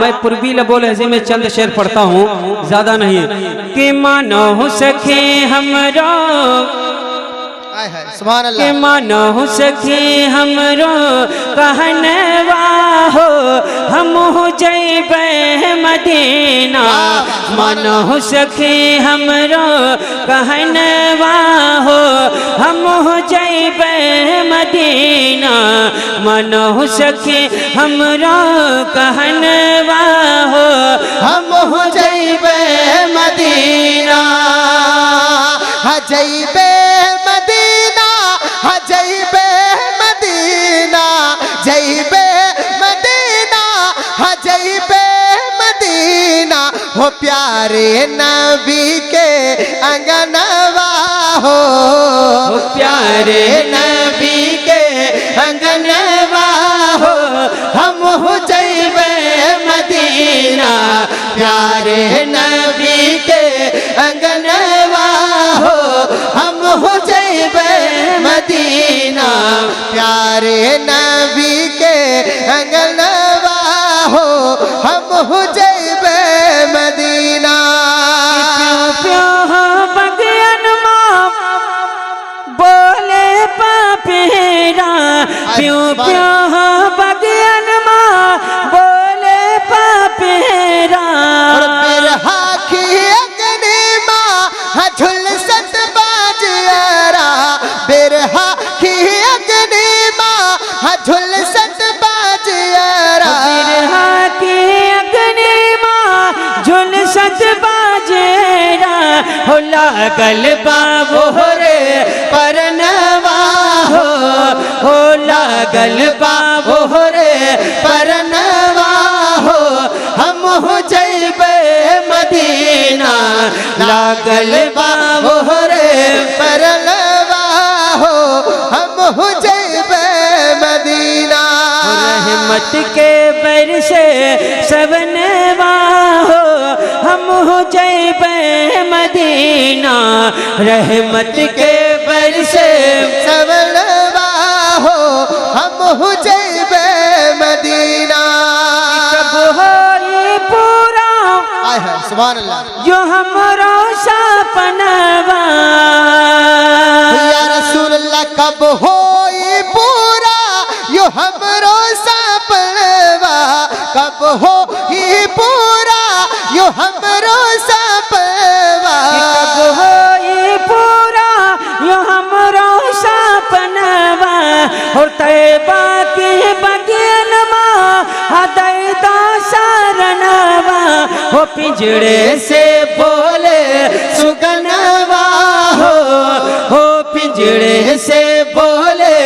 मैं पूर्वी बोल ऐसे में चंद शेर पढ़ता हूँ, ज्यादा नहीं। कि मानो सखे हमरा, सुभान अल्लाह। कि मानो सखे हमरो कहनवा हो, हम हो जइबे मदीना। मानो सखे हमरो कहनवा हो, हम हो जइबे मदीना। मानो सखे हमरो कहनवा हो, हम हो जइबे मदीना। जइबे मदीना, जइबे मदीना, जइबे मदीना, जइबे मदीना। हो प्यारे नबी के अंगनवा हो, प्यारे नबी के अंगनवा हो, हम हो जइबे मदीना। प्यारे नबी के अंगनवा हो, हम हो जइबे मदीना। प्यारे नबी के अंगनवा हो, हम हो जइबे मदीना। बगियन माँ बोले पापेरा, प्यों प्यों बगियन माँ बोले पापेरा। और बिरहा की अग्नि माँ झुलसत बाजियारा, बिरहा की अग्नि माँ झुलसत बाजियारा। बिरहा की अग्नि माँ झुलसत बाजेरा। हो लागल बाबू रे परनवा हो, लागल बाबू रे परनवा हो, हम हो जइबे मदीना। लागल बाबू रे परनवा हो, हम हो जइबे मदीना। रहमत के बरसे सबनवा हो, हम हो जइबे मदीना। रहमत के बरसे सबनवा हो, हम हो जइबे मदीना। कब होई पूरा आय है सुभान अल्लाह। जो हमरो सपनवा। या रसूल अल्लाह कब होई पूरा यो हमरो सपनवा। कब होई पूरा यो हमरो सपनवा। कब होई पूरा यो हमरो सपनवा। और तैबा के बगियनमा हदैदा शरणवा। हो पिंजड़े से बोले सुगनवा हो, पिंजड़े से बोले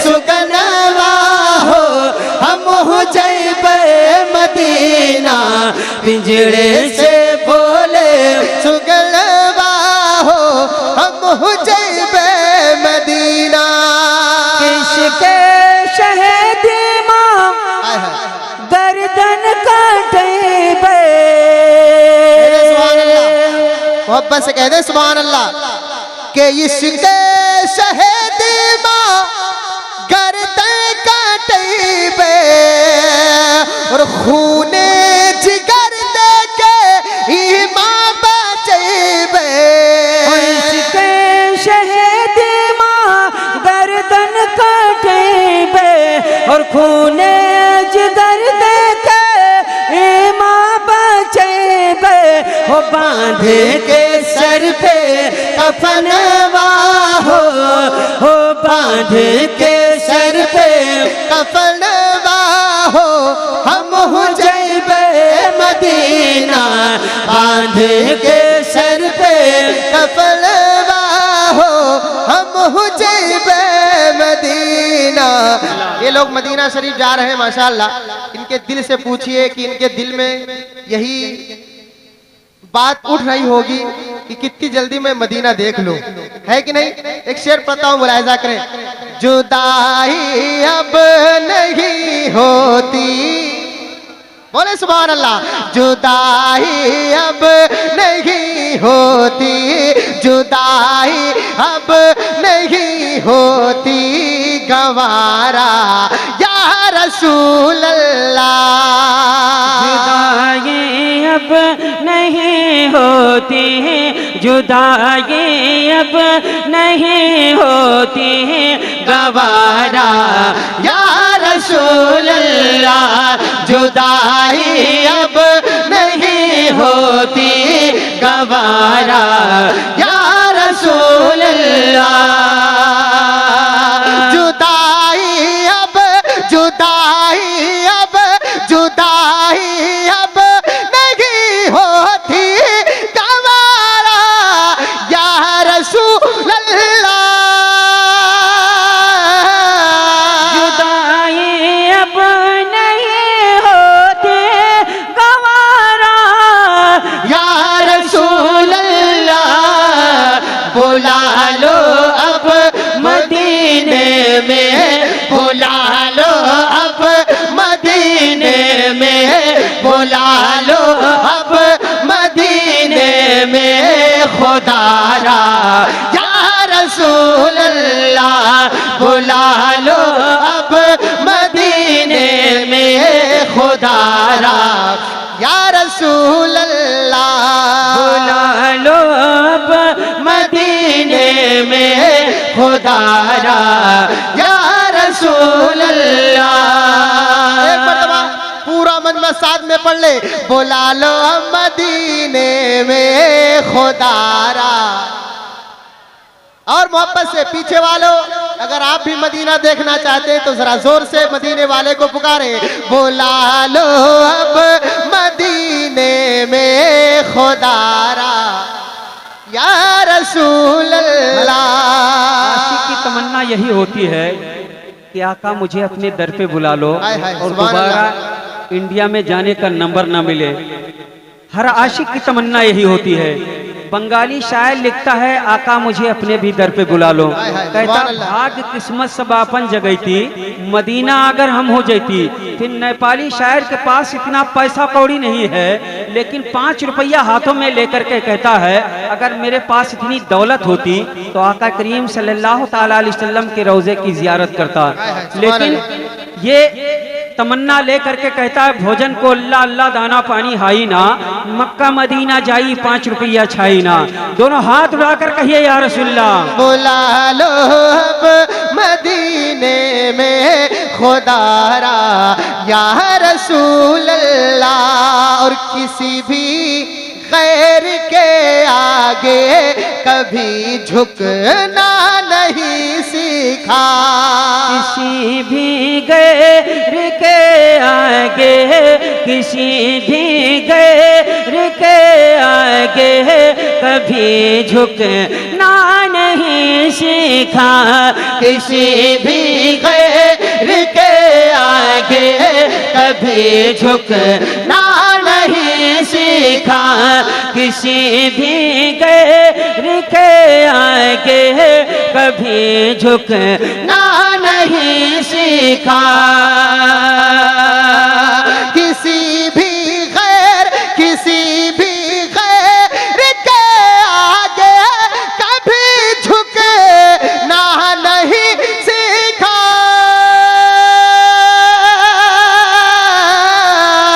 सुगनवा हो, हम हो जइबे मदीना। पिंजड़े से बोले सुगनवा हो, हम हो जइबे मदीना। किसके शहद माँ गर्दन काटेबे। मोहब्बत से कह दे सुभान अल्लाह। के इसके शहद माँ गर्दन काटेबे। और खूने जिगर दे के ईमान बचेबे। इसके शहद माँ गर्दन काटेबे। और खूने जिगर दे के ईमान बचेबे। हो बांध के सर पे कफनवा हो, बांध के सर पे कफनवा हो, हम हो जइबे मदीना। बांध के सर पे कफनवा हो, हम हो जइबे मदीना। ये लोग मदीना शरीफ जा रहे हैं माशाअल्लाह। इनके दिल से पूछिए कि इनके दिल में यही बात उठ रही होगी कि कितनी जल्दी मैं मदीना देख लूं, है कि नहीं। एक शेर पढ़ता हूं, मुलाहिजा करें। जुदाई अब नहीं होती, बोले सुभान अल्लाह। जुदाई अब नहीं होती, जुदाई अब नहीं होती गवारा या रसूल अल्लाह। होती जुदाई अब नहीं होती गवारा। या रसूल अल्लाह जुदाई अब नहीं होती गवारा। या रसूल अल्लाह जुदाई अब नहीं होती गवारा। या रसूल अल्लाह जुदाई अब नहीं होती गवारा। या रसूल अल्लाह बुला लो अब मदीने में, बुला लो अब मदीने में, बुला लो अब मदीने में खुदारा। या रसूल अल्लाह बुला लो अब मदीने में खुदारा। या रसूल अल्लाह बुला लो अब मदीने में खुदारा। या रसूल अल्लाह। एक मरतबा पूरा मजमा साथ में पढ़ ले, बुला लो मदीने में खुदारा। और मोहब्बत से पीछे वालों, अगर आप भी मदीना देखना चाहते हैं तो जरा जोर से मदीने वाले को पुकारे, बुला लो अब मदीने में खुदारा। या रसूल अल्लाह। आशिक की तमन्ना यही होती है कि आका मुझे अपने दर पे बुला लो हाय हाय, और सुभान दोबारा इंडिया में जाने का नंबर ना मिले। हर आशिक की तमन्ना यही होती है। बंगाली शायर लिखता है, आका मुझे अपने भी दर पे बुला लो। हाय हाय, कहता सुभान अल्लाह। भाग्य किस्मत सब आपन जगई थी, मदीना अगर हम हो जाती। फिर नेपाली शायर के पास इतना पैसा कौड़ी नहीं है, लेकिन 5 रुपया हाथों में लेकर के कहता है, अगर मेरे पास इतनी दौलत होती तो आका करीम सल्लल्लाहु ताला अलैहि वसल्लम के रोजे की जियारत करता। लेकिन ये तमन्ना लेकर के कहता है, भोजन को अल्लाह अल्लाह दाना पानी हाई ना, मक्का मदीना जाई 5 रुपया छाई ना। दोनों हाथ उठाकर कहिए या रसूलल्लाह। बुला लो अब मदीने में खुदारा। या रसूल अल्लाह। और किसी भी गैर के आगे कभी झुकना नहीं सीखा। किसी भी गैर के आगे, किसी भी गैर के आगे कभी झुकना नहीं सीखा। किसी भी गैर के आगे कभी झुकना नहीं सीखा। किसी भी गैर के आगे कभी झुकना नहीं सीखा। किसी भी गैर के आगे कभी झुकना नहीं सीखा।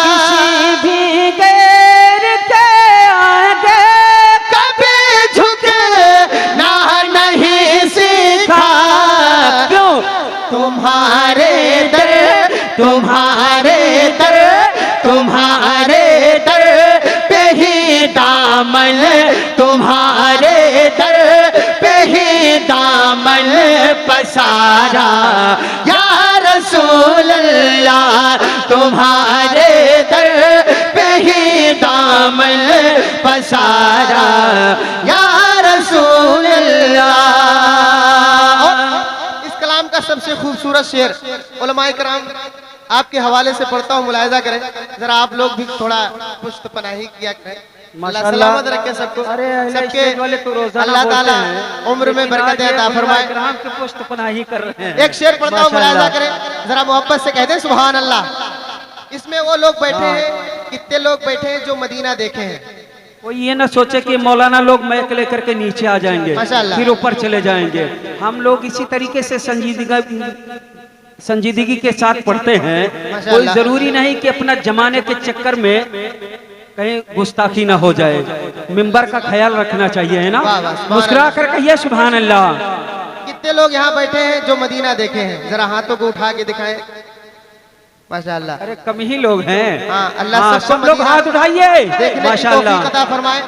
किसी भी गैर के आगे कभी झुकना नहीं सीखा। क्यों? तुम्हारे दर पे ही दामन, तुम्हारे दर पे ही दामन पसारा। या रसूल अल्लाह तुम्हारे दर पे ही दामन पसारा। या रसूल अल्लाह। इस कलाम का सबसे खूबसूरत शेर उलमाए कराम आपके हवाले से पढ़ता हूँ, मुलाहिजा करें जरा। आप लोग भी थोड़ा पुष्ट पनाही किया करें। अल्लाह सलामत रखे सबको, सबके अल्लाह ताला उम्र में बरकत अता फरमाए। के पुष्ट पनाही कर रहे हैं। एक शेर पढ़ता हूँ, मुलाहिजा करें जरा, मोहब्बत से कहते हैं सुभान अल्लाह। इसमें वो लोग बैठे हैं, कितने लोग बैठे हैं जो मदीना देखे हैं। वो ये ना सोचे कि मौलाना लोग मैक लेकर के नीचे आ जाएंगे माशाअल्लाह। फिर ऊपर चले जाएंगे। हम लोग इसी तरीके से संजीदगी के साथ पढ़ते हैं। कोई माशाअल्लाह। जरूरी नहीं कि अपना जमाने के चक्कर में कहीं गुस्ताखी ना हो जाए, मिंबर का ख्याल रखना चाहिए, है ना। वाह, वाह, सुभान मुस्कुरा अल्लाह। कर कहिए सुभान अल्लाह। कितने लोग यहाँ बैठे हैं जो मदीना देखे हैं, जरा हाथों को उठा के दिखाएं। माशाअल्लाह। अरे कम ही लोग हैं। हाँ, अल्लाह हाँ, सबको सब लोग मदीना हाथ उठाइए देखने की माशाअल्लाह। तौफीक अता फरमाए।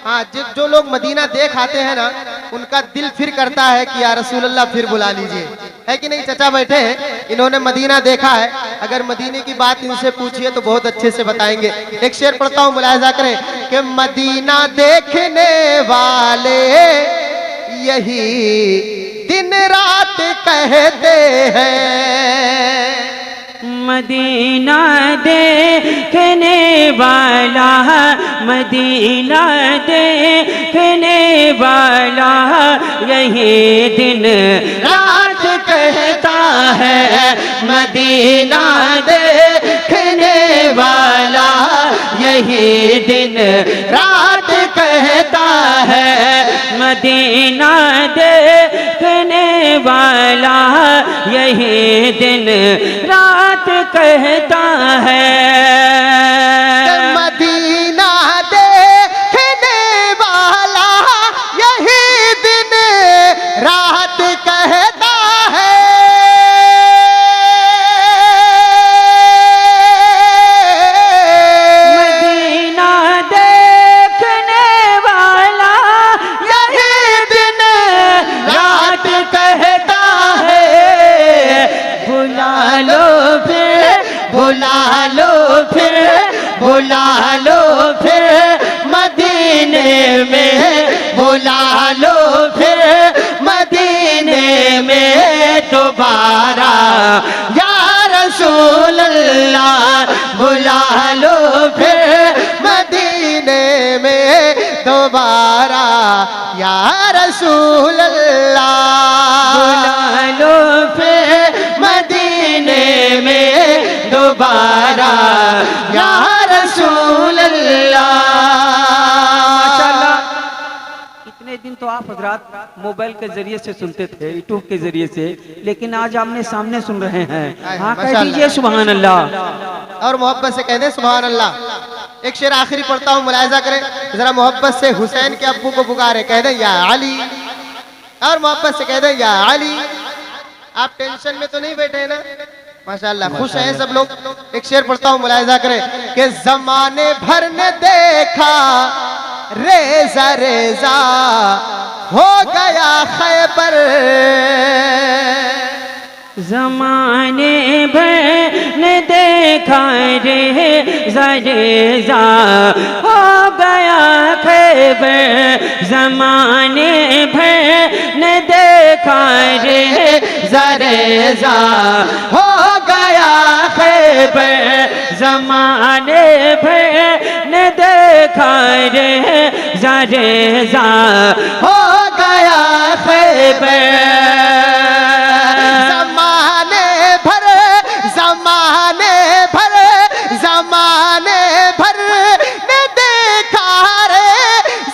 हाँ, जो लोग मदीना देख आते हैं ना, उनका दिल फिर करता है कि या रसूल अल्लाह फिर बुला लीजिए, है कि नहीं। चचा बैठे हैं, इन्होंने मदीना देखा है, अगर मदीने की बात इनसे पूछिए तो बहुत अच्छे से बताएंगे। एक शेर पढ़ता हूँ, मुलाहिजा करें कि मदीना देखने वाले यही दिन रात कहते हैं, मदीना देखने वाला, मदीना देखने वाला यही दिन रात कहता है, मदीना देखने वाला यही दिन रात कहता है, मदीना देखने वाला यही दिन रात कहता है। मदीना देखने वाला यही दिन रात कहता है, मदीना देखने वाला यही दिन रात कहता है। बुला लो फिर, बुला लो फिर, बुला लो फिर मदीने में, बुला लो फिर मदीने में दोबारा या रसूल अल्लाह, बुला लो फिर मदीने में दोबारा या रसूल अल्लाह, बुला लो फिर मदीने में दोबारा या रसूल अल्लाह। माशाअल्लाह, इतने दिन तो आप हजरात मोबाइल के जरिए से सुनते थे, यूट्यूब के जरिए से, लेकिन आज आमने सामने सुन रहे हैं। हाँ, कह माशाअल्लाह। दीजिए सुभान अल्लाह। और मोहब्बत से कह दे सुभान अल्लाह। एक शेर आखिरी पढ़ता हूँ, मुलाहिजा करें जरा, मोहब्बत से हुसैन के अब्बू को पुकारे, कह दे या अली, और मोहब्बत से कह दे या अली। आप टेंशन में तो नहीं बैठे हैं ना, माशाअल्लाह, खुश हैं सब लोग। एक शेर पढ़ता हूँ, मुलाहिजा करें कि जमाने भर ने देखा रेजा रेजा हो गया खैबर, जमाने भर ने देखा रे जरेजा हो गया खैबर, जमाने भर ने देखा रे जरेजा हो गया खैबर, जमाने भर ने देखा रे जरेजा हो गया खैबर। जमाने भर ने देखा रे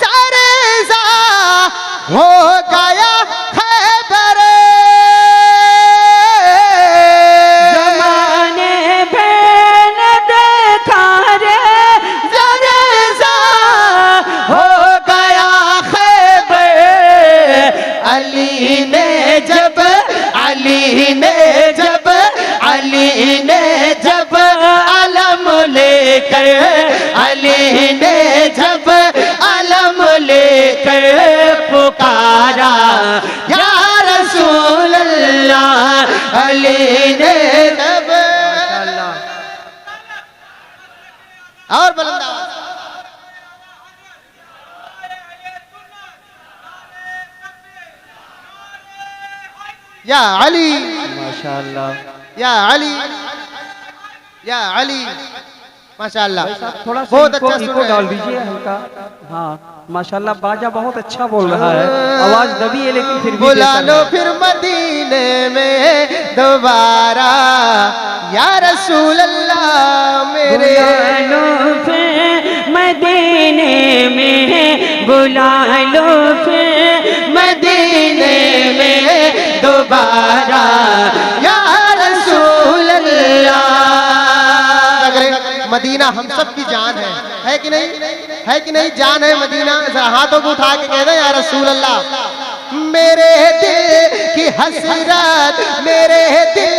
ज़रेज़ा हो गया खैबर, जमाने भर ने देखा रे ज़रेज़ा हो गया खैबर। अली ने जब, अली ने जब, अली ने जब अलम लेकर, अली ने जब अलम लेकर पुकारा या रसूल अल्लाह, अली ने जब। और बुलंद आवाज़। या अली, माशाअल्लाह, या अली, या अली, माशाअल्लाह, थोड़ा सा बहुत इनको, अच्छा सुन इनको रहे डाल हैं। दीजिए हल्का। हाँ माशाअल्लाह, बाजा बहुत अच्छा बोल रहा है, आवाज दबी है लेकिन फिर भी बुला बेहतर लो है। फिर मदीने में दोबारा या रसूल अल्लाह मेरे, बुला लो फिर मदीने में, बुला लो फिर मदीने में दोबारा या रसूल अल्लाह। मदीना हम सब की जान है कि नहीं? है कि नहीं? जान है मदीना। हाथों को उठा के कह दे या रसूल अल्लाह। मेरे दिल की हसरत, मेरे दिल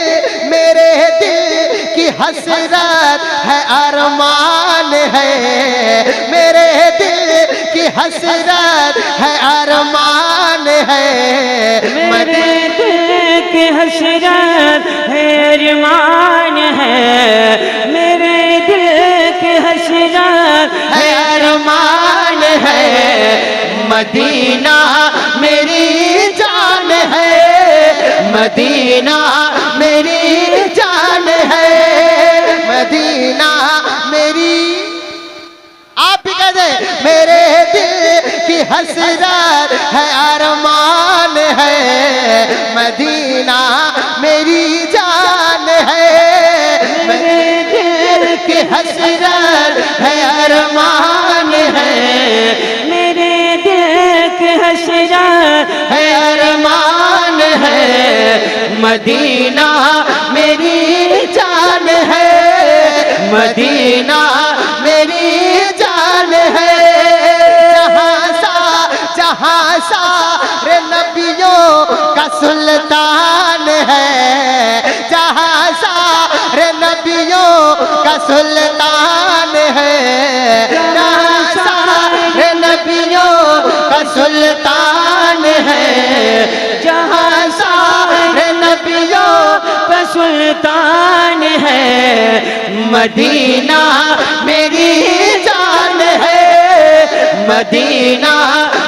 की हसरत है, अरमान है। मेरे दिल की हसरत है, अरमान है। मेरे दिल की हसरत है, अरमान है। मेरे दिल की हसरत है, अरमान है। मदीना मेरी जान है, मदीना मेरी जान है। मदीना मेरी, आप भी कह दे, मेरे दिल की हसरत है, अरमान है। मदीना मेरी जान है, मेरे दिल की हसरत है, अरमान है। मेरे दिल की हसरत है, अरमान है। मदीना मेरी जान है, मदीना मेरी जान है। जहाँ सारे नबियों का सुल्तान है, जहाँ सारे नबियों का सुल्तान है, जहाँ सारे नबियों का सुल्तान है, जहाँ सारे नबियों का सुल्तान है। मदीना मेरी जान है, मदीना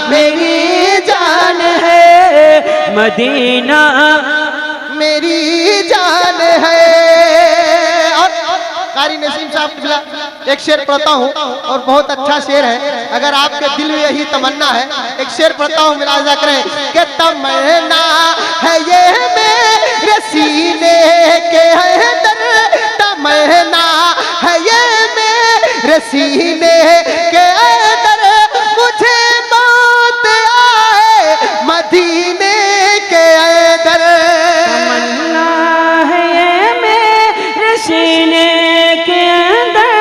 मेरी जान है। मदीना मेरी जान है। और कारी नसीम साहब एक शेर पढ़ता हूँ और बहुत अच्छा शेर है। अगर आपके दिल में यही तमन्ना है, एक शेर पढ़ता हूँ, मुलाजा करें कि तमन्ना है ये मेरे सीने के अंदर, तमन्ना है ये मेरे सीने के अंदर, मुझे मौत आए मदीने के अंदर। तमन्ना है ये मेरे सीने के अंदर,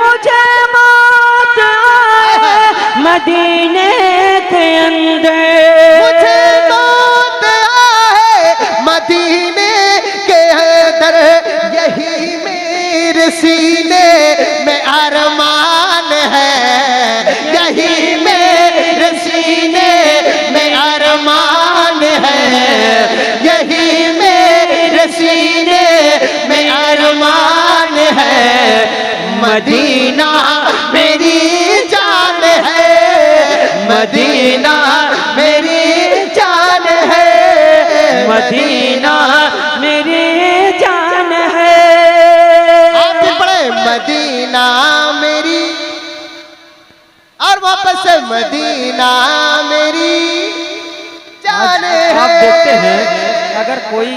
मुझे मौत आए मदीने के अंदर, मुझे मौत आए मदीने के अंदर। यही मेरे सीने में अरमान है, यही मेरे सीने में अरमान है, यही मेरे सीने में अरमान है। मदीना मेरी जान है, मदीना मेरी जान है। मदीना मेरी जान है। आप भी पढ़े, मदीना मेरी, और वापस से मदीना मेरी जान है। आप देखते हैं अगर कोई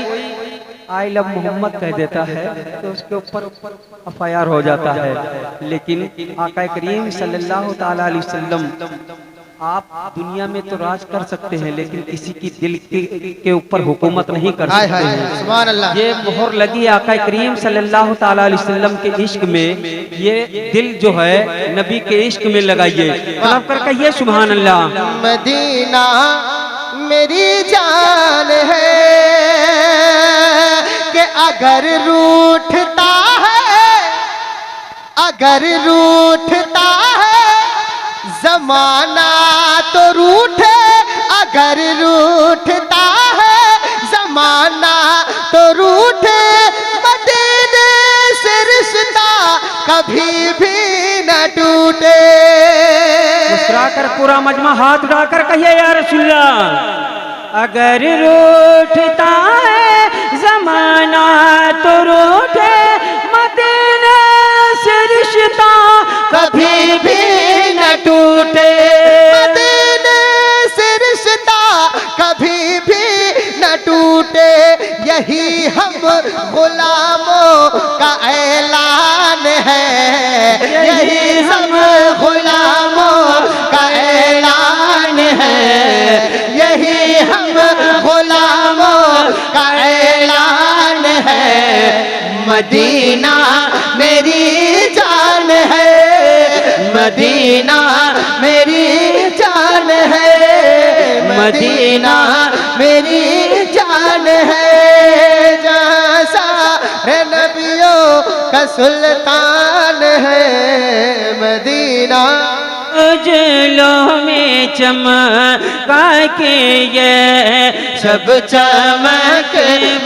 आई लव मोहम्मद कह देता है तो उसके ऊपर FIR हो जाता है, लेकिन आका करीम सल्लल्लाहु ताला अलैहि वसल्लम, आप दुनिया में तो राज कर सकते हैं लेकिन किसी की दिल के ऊपर हुकूमत नहीं कर हाय सकते हाय, हैं। सुभान अल्लाह। ये मोहर लगी आका करीम सल्लल्लाहु ताला अलैहि वसल्लम के इश्क में। ये दिल जो है नबी के इश्क में लगाइए, तलब कर कहिए सुभान अल्लाह। मदीना मेरी जान है कि अगर रूठता है, अगर रूठता है जमाना तो रूठे, अगर रूठता है जमाना तो रूठे। मदीने से रिश्ता कभी भी न टूटे। मुस्कुरा कर पूरा मजमा हाथ उठाकर कहिए या रसूलल्लाह। अगर रूठता है जमाना तो रूठे, मदीने से रिश्ता कभी भी न टूटे। मदीने से रिश्ता कभी भी न टूटे। यही हम गुलामों का ऐलान है, यही हम गुलामों का ऐलान है, यही हम गुलामों का ऐलान है। मदीना मेरी जान मदीना मेरी जान है, मदीना मेरी जान है, जहाँ सारे नबियों का सुल्तान है मदीना। उजलों में चमका के ये सब चमक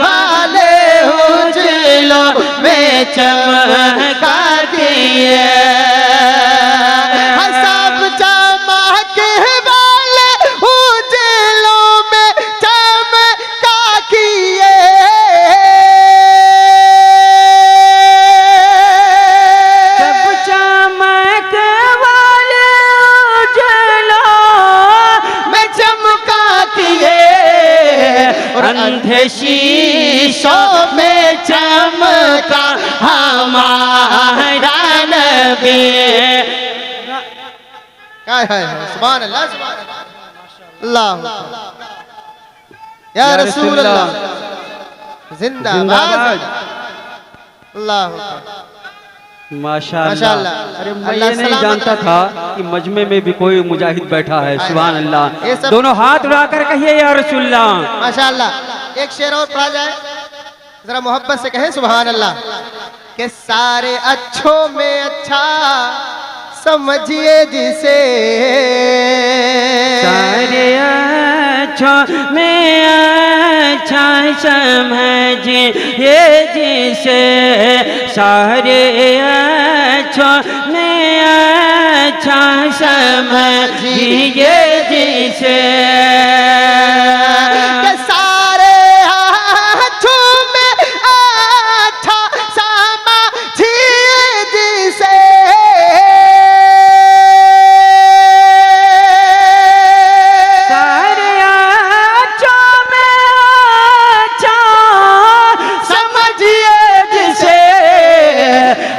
वाले, उजलों में चमका के ये सब चमक वाले उजलों में चमका किए, सब चमक वाले उजलों में चमका किए, और अंधे शीशों में चमका हमारा नबी। क्या है सुभान अल्लाह, सुभान अल्लाह, या रसूल अल्लाह जिंदाबाद, अल्लाह माशाअल्लाह। अरे मैं ये नहीं जानता था कि मजमे में भी कोई मुजाहिद बैठा है। सुभान अल्लाह। दोनों हाथ उड़ाकर कहिए या रसूलल्लाह। माशाअल्लाह। एक शेर और पढ़ा जाए, जरा मोहब्बत से कहें सुभान अल्लाह। के सारे अच्छों में अच्छा समझिए जिसे, सारे अच्छों में अच्छा समझिए जिसे, सारे अच्छों में अच्छा समझिए जिसे, के सारे अच्छों में अच्छा समझिए जिसे, सारे अच्छों में अच्छा समझिए जिसे,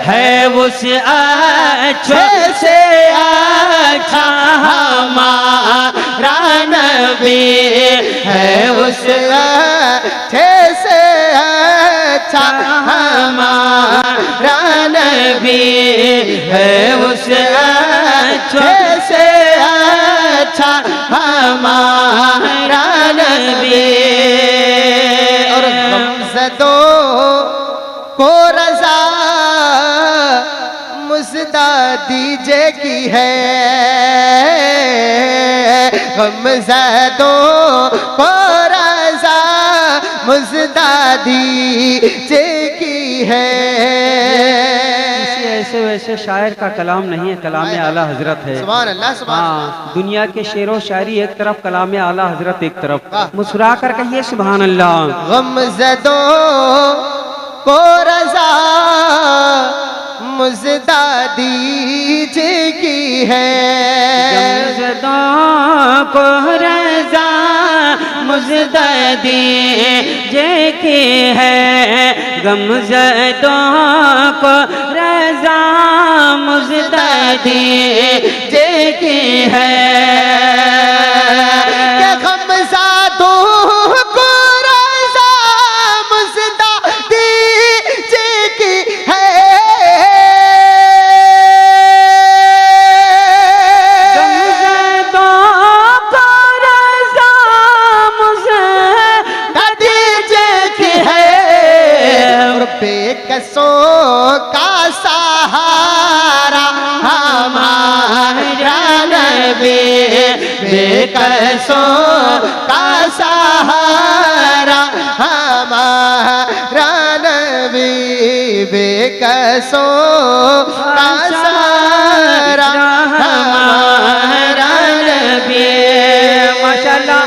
है उस अच्छे से अच्छा हमारा नबी, है उस अच्छे से अच्छा हमारा नबी, है उस अच्छे से अच्छा हमारा नबी। और गमज़दों को रज़ा मुज़दा दीजे की है, गमज़दों को रज़ा मुज़दा दीजे की है। ऐसे वैसे शायर का कलाम नहीं है, कलाम आला हजरत है। सुभान अल्लाह, सुभान अल्लाह। हाँ, दुनिया के शेरो शायरी एक तरफ, कलाम आला हजरत एक तरफ। मुस्कुरा कर कहिए सुभान अल्लाह। गमज़दों को रज़ा मुज़दा दीजे की है, गमज़दों को रज़ा मुज़दा दीजे की है, गमज़दों को रज़ा मुज़दा दीजे की है, कि गमज़दों को रज़ा मुज़दा दीजे की है, बेकसों का सहारा हमारा नबी, बेकसों का सहारा हमारा नबी, बेकसों का सहारा हमारा नबी। माशाअल्लाह।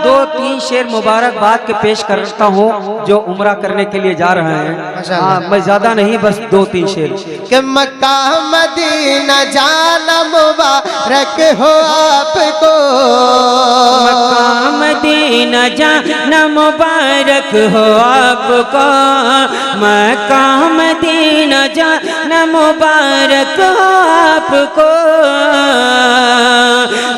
दो तीन शेर मुबारकबाद के पेश करता हूँ जो उम्रा करने के लिए जा रहे हैं। हाँ, मैं ज्यादा नहीं, बस दो तीन शेर। कि मक्का मदीना जाना मुबारक हो आपको, मक्का मदीना जाना मुबारक हो आपको, मक्का मदीना जाना मुबारक हो आपको,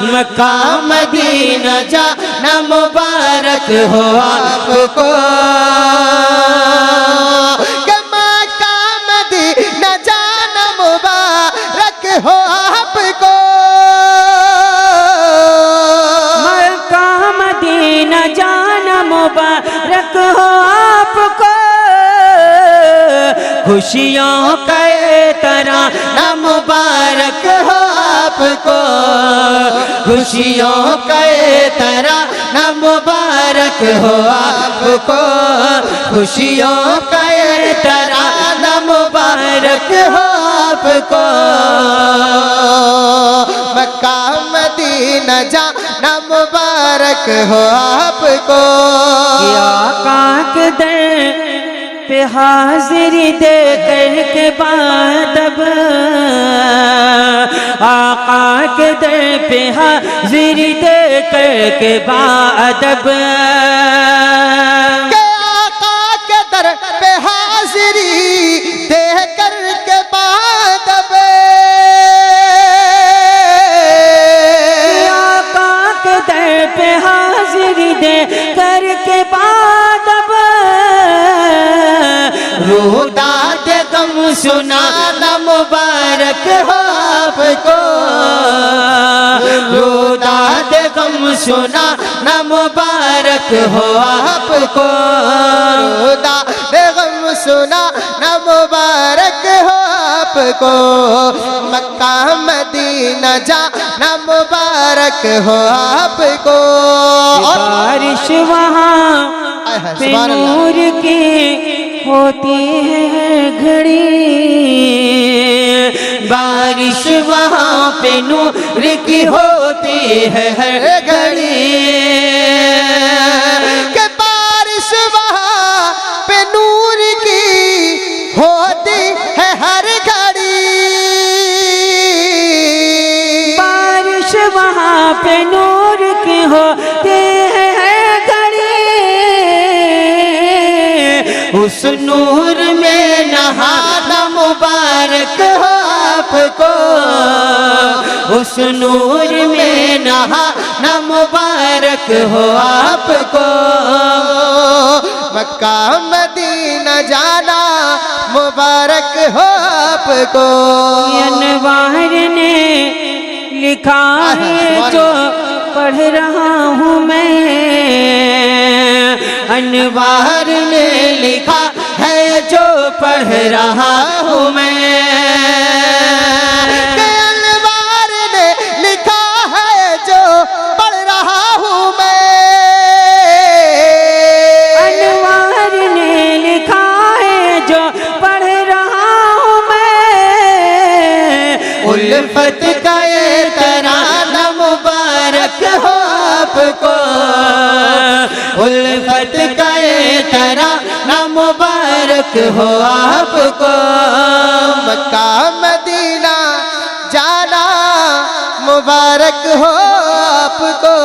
मक्का मदीना जाना मुबारक हो आपको, कि मक्का मदीना जाना मुबारक हो आपको, खुशियों का तराना मुबारक हो आपको, खुशियों का तराना मुबारक हो आपको, खुशियों का तराना मुबारक हो आपको। मक्का मदीना जाना मुबारक हो आपको। आका के दर पे हाजिरी दे कर के बाद अब आका के दर पे हाजिरी दे कर के बाद अब आका के दर पे हाजिरी दे कर के बाद अब आका के दर पे हाजिरी दे कर के बाद अब रोदा दे गम सुनाना मुबारक हो आपको, रोदा दे गम सुनाना मुबारक हो आपको, रोदा दे गम सुनाना मुबारक हो आपको। मक्का मदीना जाना मुबारक हो आपको। बारिश वहाँ पे नूर की होती है घड़ी, बारिश वहाँ पे नूर की होती है हर घड़ी, के बारिश वहाँ पे नूर की होती है हर घड़ी, बारिश वहाँ पे नूर की होती है उस नूर में नहाना मुबारक हो आपको, उस नूर में नहाना मुबारक हो आपको। मक्का मदीना जाना मुबारक हो आपको। अनवार ने लिखा है जो पढ़ रहा हूँ मैं, अनवार ने लिखा है जो पढ़ रहा हूँ मैं, अनवार ने लिखा है जो पढ़ रहा हूँ मैं, अनवार ने लिखा है जो पढ़ रहा हूँ मैं। उल्फत का ये तराना मुबारक हो आपको, उल्फत का ये तराना मुबारक हो आपको। मक्का मदीना जाना मुबारक हो आपको।